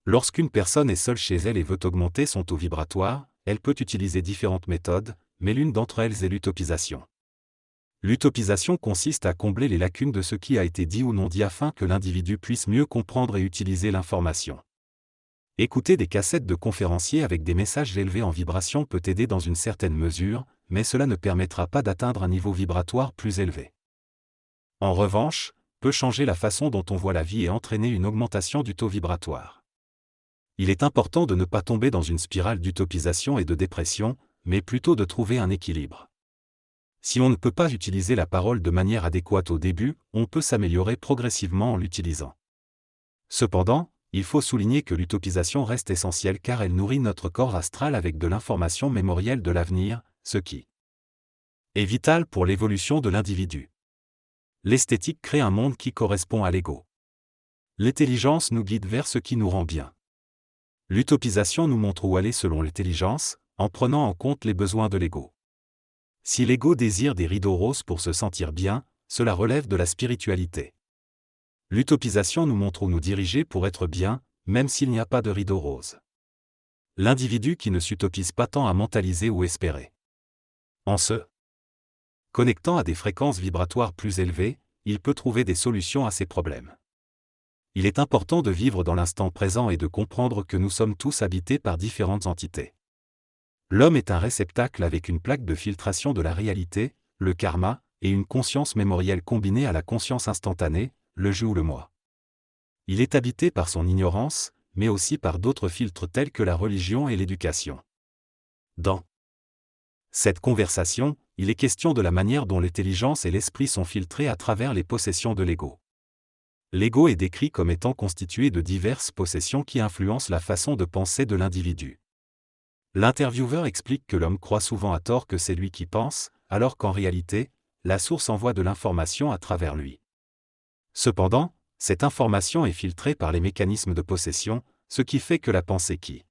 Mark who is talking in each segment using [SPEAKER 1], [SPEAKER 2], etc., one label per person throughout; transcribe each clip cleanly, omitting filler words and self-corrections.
[SPEAKER 1] Lorsqu'une personne est seule chez elle et veut augmenter son taux vibratoire, elle peut utiliser différentes méthodes, mais l'une d'entre elles est l'utopisation. L'utopisation consiste à combler les lacunes de ce qui a été dit ou non dit afin que l'individu puisse mieux comprendre et utiliser l'information. Écouter des cassettes de conférenciers avec des messages élevés en vibration peut aider dans une certaine mesure, mais cela ne permettra pas d'atteindre un niveau vibratoire plus élevé. En revanche, peut changer la façon dont on voit la vie et entraîner une augmentation du taux vibratoire. Il est important de ne pas tomber dans une spirale d'utopisation et de dépression, mais plutôt de trouver un équilibre. Si on ne peut pas utiliser la parole de manière adéquate au début, on peut s'améliorer progressivement en l'utilisant. Cependant, il faut souligner que l'utopisation reste essentielle car elle nourrit notre corps astral avec de l'information mémorielle de l'avenir, ce qui est vital pour l'évolution de l'individu. L'esthétique crée un monde qui correspond à l'ego. L'intelligence nous guide vers ce qui nous rend bien. L'utopisation nous montre où aller selon l'intelligence, en prenant en compte les besoins de l'ego. Si l'ego désire des rideaux roses pour se sentir bien, cela relève de la spiritualité. L'utopisation nous montre où nous diriger pour être bien, même s'il n'y a pas de rideau rose. L'individu qui ne s'utopise pas tend à mentaliser ou espérer. En se connectant à des fréquences vibratoires plus élevées, il peut trouver des solutions à ses problèmes. Il est important de vivre dans l'instant présent et de comprendre que nous sommes tous habités par différentes entités. L'homme est un réceptacle avec une plaque de filtration de la réalité, le karma, et une conscience mémorielle combinée à la conscience instantanée, le je ou le moi. Il est habité par son ignorance, mais aussi par d'autres filtres tels que la religion et l'éducation. Dans cette conversation, il est question de la manière dont l'intelligence et l'esprit sont filtrés à travers les possessions de l'ego. L'ego est décrit comme étant constitué de diverses possessions qui influencent la façon de penser de l'individu. L'intervieweur explique que l'homme croit souvent à tort que c'est lui qui pense, alors qu'en réalité, la source envoie de l'information à travers lui. Cependant, cette information est filtrée par les mécanismes de possession, ce qui fait que la pensée qui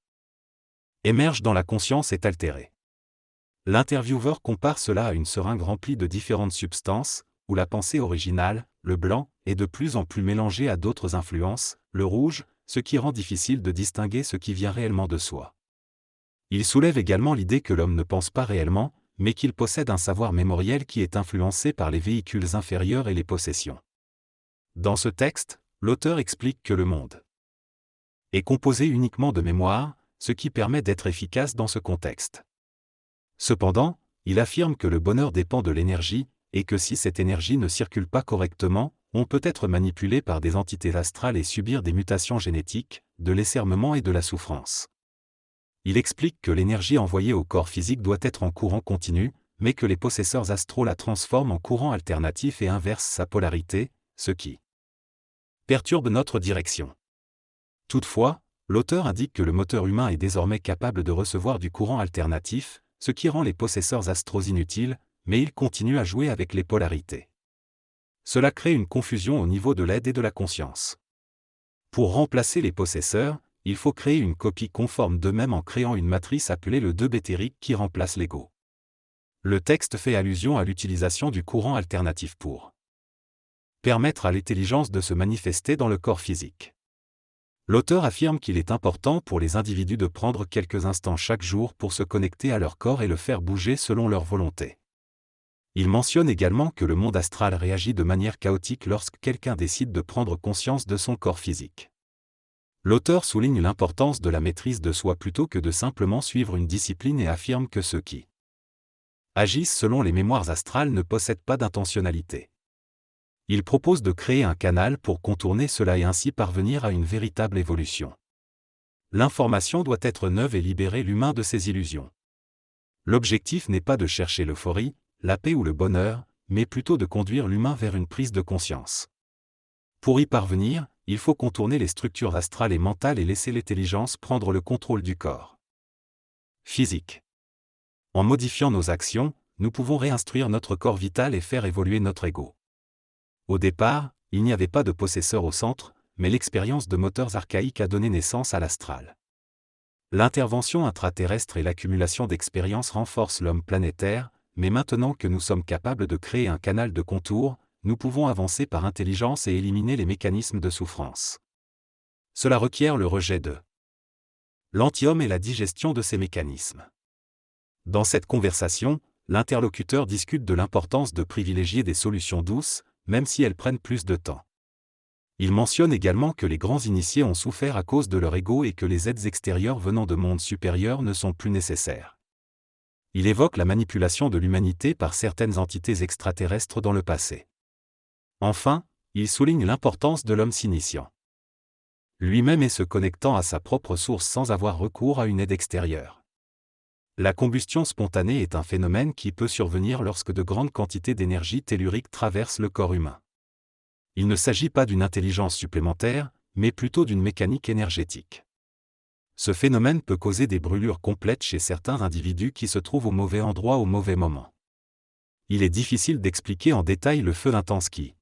[SPEAKER 1] émerge dans la conscience est altérée. L'intervieweur compare cela à une seringue remplie de différentes substances, où la pensée originale, le blanc, est de plus en plus mélangée à d'autres influences, le rouge, ce qui rend difficile de distinguer ce qui vient réellement de soi. Il soulève également l'idée que l'homme ne pense pas réellement, mais qu'il possède un savoir mémoriel qui est influencé par les véhicules inférieurs et les possessions. Dans ce texte, l'auteur explique que le monde est composé uniquement de mémoire, ce qui permet d'être efficace dans ce contexte. Cependant, il affirme que le bonheur dépend de l'énergie, et que si cette énergie ne circule pas correctement, on peut être manipulé par des entités astrales et subir des mutations génétiques, de l'esserrement et de la souffrance. Il explique que l'énergie envoyée au corps physique doit être en courant continu, mais que les possesseurs astraux la transforment en courant alternatif et inversent sa polarité, ce qui perturbe notre direction. Toutefois, l'auteur indique que le moteur humain est désormais capable de recevoir du courant alternatif, ce qui rend les possesseurs astraux inutiles, mais ils continuent à jouer avec les polarités. Cela crée une confusion au niveau de l'aide et de la conscience. Pour remplacer les possesseurs, il faut créer une copie conforme d'eux-mêmes en créant une matrice appelée le 2 bétérique qui remplace l'ego. Le texte fait allusion à l'utilisation du courant alternatif pour permettre à l'intelligence de se manifester dans le corps physique. L'auteur affirme qu'il est important pour les individus de prendre quelques instants chaque jour pour se connecter à leur corps et le faire bouger selon leur volonté. Il mentionne également que le monde astral réagit de manière chaotique lorsque quelqu'un décide de prendre conscience de son corps physique. L'auteur souligne l'importance de la maîtrise de soi plutôt que de simplement suivre une discipline et affirme que ceux qui agissent selon les mémoires astrales ne possèdent pas d'intentionnalité. Il propose de créer un canal pour contourner cela et ainsi parvenir à une véritable évolution. L'information doit être neuve et libérer l'humain de ses illusions. L'objectif n'est pas de chercher l'euphorie, la paix ou le bonheur, mais plutôt de conduire l'humain vers une prise de conscience. Pour y parvenir, il faut contourner les structures astrales et mentales et laisser l'intelligence prendre le contrôle du corps physique. En modifiant nos actions, nous pouvons réinstruire notre corps vital et faire évoluer notre ego. Au départ, il n'y avait pas de possesseur au centre, mais l'expérience de moteurs archaïques a donné naissance à l'astral. L'intervention intraterrestre et l'accumulation d'expériences renforcent l'homme planétaire, mais maintenant que nous sommes capables de créer un canal de contour, nous pouvons avancer par intelligence et éliminer les mécanismes de souffrance. Cela requiert le rejet de l'antihomme et la digestion de ces mécanismes. Dans cette conversation, l'interlocuteur discute de l'importance de privilégier des solutions douces, même si elles prennent plus de temps. Il mentionne également que les grands initiés ont souffert à cause de leur ego et que les aides extérieures venant de mondes supérieurs ne sont plus nécessaires. Il évoque la manipulation de l'humanité par certaines entités extraterrestres dans le passé. Enfin, il souligne l'importance de l'homme s'initiant lui-même et se connectant à sa propre source sans avoir recours à une aide extérieure. La combustion spontanée est un phénomène qui peut survenir lorsque de grandes quantités d'énergie tellurique traversent le corps humain. Il ne s'agit pas d'une intelligence supplémentaire, mais plutôt d'une mécanique énergétique. Ce phénomène peut causer des brûlures complètes chez certains individus qui se trouvent au mauvais endroit au mauvais moment. Il est difficile d'expliquer en détail le feu intense qui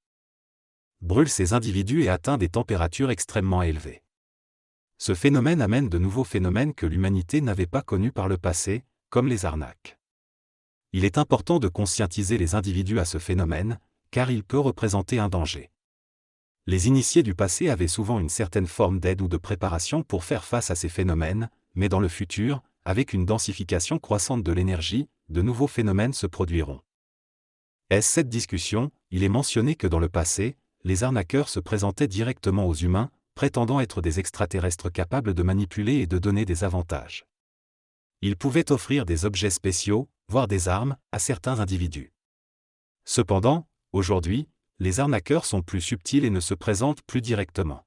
[SPEAKER 1] brûle ces individus et atteint des températures extrêmement élevées. Ce phénomène amène de nouveaux phénomènes que l'humanité n'avait pas connus par le passé, comme les arnaques. Il est important de conscientiser les individus à ce phénomène, car il peut représenter un danger. Les initiés du passé avaient souvent une certaine forme d'aide ou de préparation pour faire face à ces phénomènes, mais dans le futur, avec une densification croissante de l'énergie, de nouveaux phénomènes se produiront. Cette discussion, il est mentionné que dans le passé, les arnaqueurs se présentaient directement aux humains, prétendant être des extraterrestres capables de manipuler et de donner des avantages. Ils pouvaient offrir des objets spéciaux, voire des armes, à certains individus. Cependant, aujourd'hui, les arnaqueurs sont plus subtils et ne se présentent plus directement.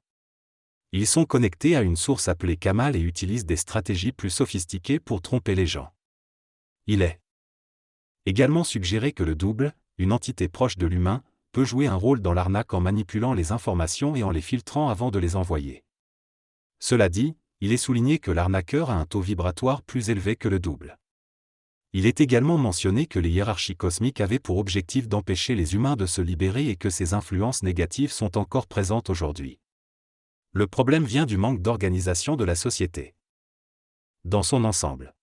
[SPEAKER 1] Ils sont connectés à une source appelée Kamal et utilisent des stratégies plus sophistiquées pour tromper les gens. Il est également suggéré que le double, une entité proche de l'humain, peut jouer un rôle dans l'arnaque en manipulant les informations et en les filtrant avant de les envoyer. Cela dit, il est souligné que l'arnaqueur a un taux vibratoire plus élevé que le double. Il est également mentionné que les hiérarchies cosmiques avaient pour objectif d'empêcher les humains de se libérer et que ces influences négatives sont encore présentes aujourd'hui. Le problème vient du manque d'organisation de la société dans son ensemble.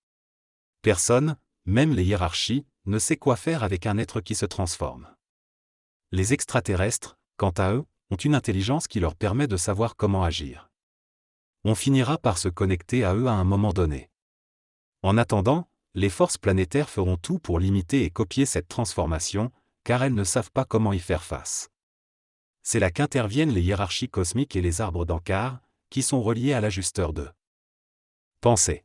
[SPEAKER 1] Personne, même les hiérarchies, ne sait quoi faire avec un être qui se transforme. Les extraterrestres, quant à eux, ont une intelligence qui leur permet de savoir comment agir. On finira par se connecter à eux à un moment donné. En attendant, les forces planétaires feront tout pour limiter et copier cette transformation, car elles ne savent pas comment y faire face. C'est là qu'interviennent les hiérarchies cosmiques et les arbres d'Ankar, qui sont reliés à l'ajusteur de pensée.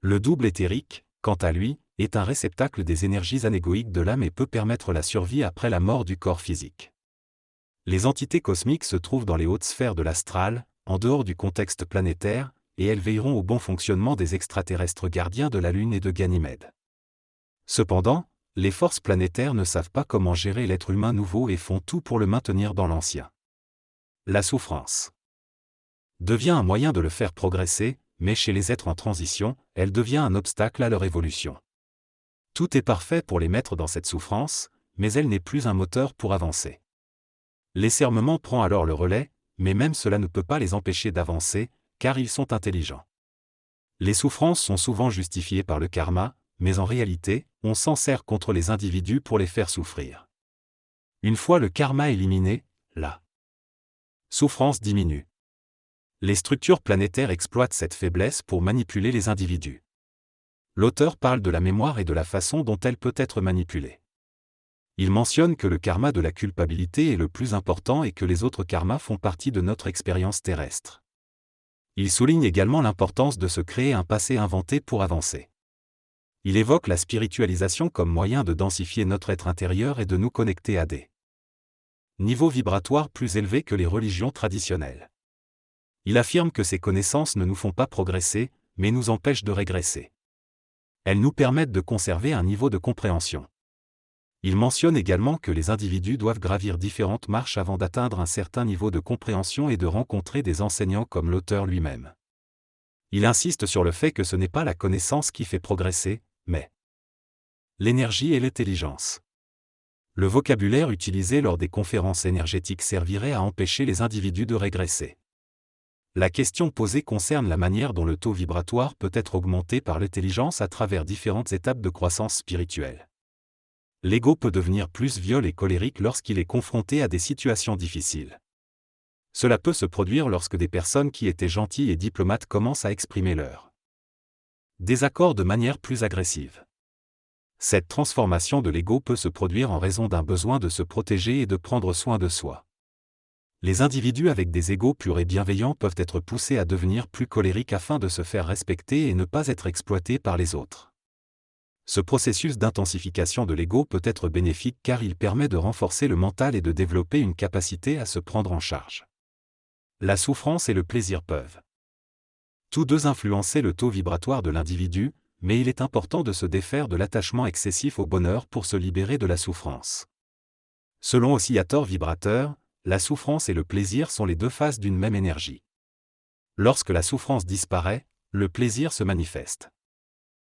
[SPEAKER 1] Le double éthérique, quant à lui, est un réceptacle des énergies anégoïques de l'âme et peut permettre la survie après la mort du corps physique. Les entités cosmiques se trouvent dans les hautes sphères de l'astral, en dehors du contexte planétaire, et elles veilleront au bon fonctionnement des extraterrestres gardiens de la Lune et de Ganymède. Cependant, les forces planétaires ne savent pas comment gérer l'être humain nouveau et font tout pour le maintenir dans l'ancien. La souffrance devient un moyen de le faire progresser, mais chez les êtres en transition, elle devient un obstacle à leur évolution. Tout est parfait pour les mettre dans cette souffrance, mais elle n'est plus un moteur pour avancer. L'esserrement prend alors le relais, mais même cela ne peut pas les empêcher d'avancer, car ils sont intelligents. Les souffrances sont souvent justifiées par le karma, mais en réalité, on s'en sert contre les individus pour les faire souffrir. Une fois le karma éliminé, la souffrance diminue. Les structures planétaires exploitent cette faiblesse pour manipuler les individus. L'auteur parle de la mémoire et de la façon dont elle peut être manipulée. Il mentionne que le karma de la culpabilité est le plus important et que les autres karmas font partie de notre expérience terrestre. Il souligne également l'importance de se créer un passé inventé pour avancer. Il évoque la spiritualisation comme moyen de densifier notre être intérieur et de nous connecter à des niveaux vibratoires plus élevés que les religions traditionnelles. Il affirme que ces connaissances ne nous font pas progresser, mais nous empêchent de régresser. Elles nous permettent de conserver un niveau de compréhension. Il mentionne également que les individus doivent gravir différentes marches avant d'atteindre un certain niveau de compréhension et de rencontrer des enseignants comme l'auteur lui-même. Il insiste sur le fait que ce n'est pas la connaissance qui fait progresser, mais l'énergie et l'intelligence. Le vocabulaire utilisé lors des conférences énergétiques servirait à empêcher les individus de régresser. La question posée concerne la manière dont le taux vibratoire peut être augmenté par l'intelligence à travers différentes étapes de croissance spirituelle. L'ego peut devenir plus viol et colérique lorsqu'il est confronté à des situations difficiles. Cela peut se produire lorsque des personnes qui étaient gentilles et diplomates commencent à exprimer leur désaccord de manière plus agressive. Cette transformation de l'ego peut se produire en raison d'un besoin de se protéger et de prendre soin de soi. Les individus avec des égos purs et bienveillants peuvent être poussés à devenir plus colériques afin de se faire respecter et ne pas être exploités par les autres. Ce processus d'intensification de l'ego peut être bénéfique car il permet de renforcer le mental et de développer une capacité à se prendre en charge. La souffrance et le plaisir peuvent tous deux influencer le taux vibratoire de l'individu, mais il est important de se défaire de l'attachement excessif au bonheur pour se libérer de la souffrance. Selon Oscillator Vibrateur, la souffrance et le plaisir sont les deux faces d'une même énergie. Lorsque la souffrance disparaît, le plaisir se manifeste.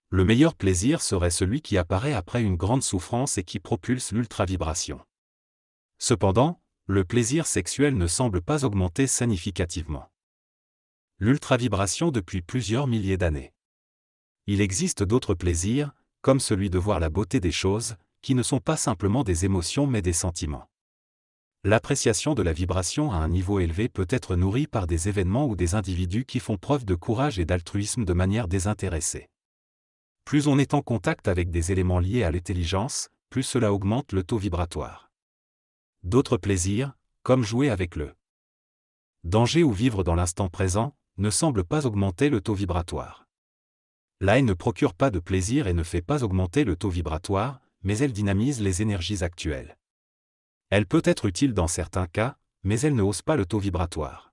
[SPEAKER 1] Le meilleur plaisir serait celui qui apparaît après une grande souffrance et qui propulse l'ultravibration. Cependant, le plaisir sexuel ne semble pas augmenter significativement. L'ultravibration depuis plusieurs milliers d'années. Il existe d'autres plaisirs, comme celui de voir la beauté des choses, qui ne sont pas simplement des émotions mais des sentiments. L'appréciation de la vibration à un niveau élevé peut être nourrie par des événements ou des individus qui font preuve de courage et d'altruisme de manière désintéressée. Plus on est en contact avec des éléments liés à l'intelligence, plus cela augmente le taux vibratoire. D'autres plaisirs, comme jouer avec le danger ou vivre dans l'instant présent, ne semblent pas augmenter le taux vibratoire. La haine ne procure pas de plaisir et ne fait pas augmenter le taux vibratoire, mais elle dynamise les énergies actuelles. Elle peut être utile dans certains cas, mais elle ne hausse pas le taux vibratoire.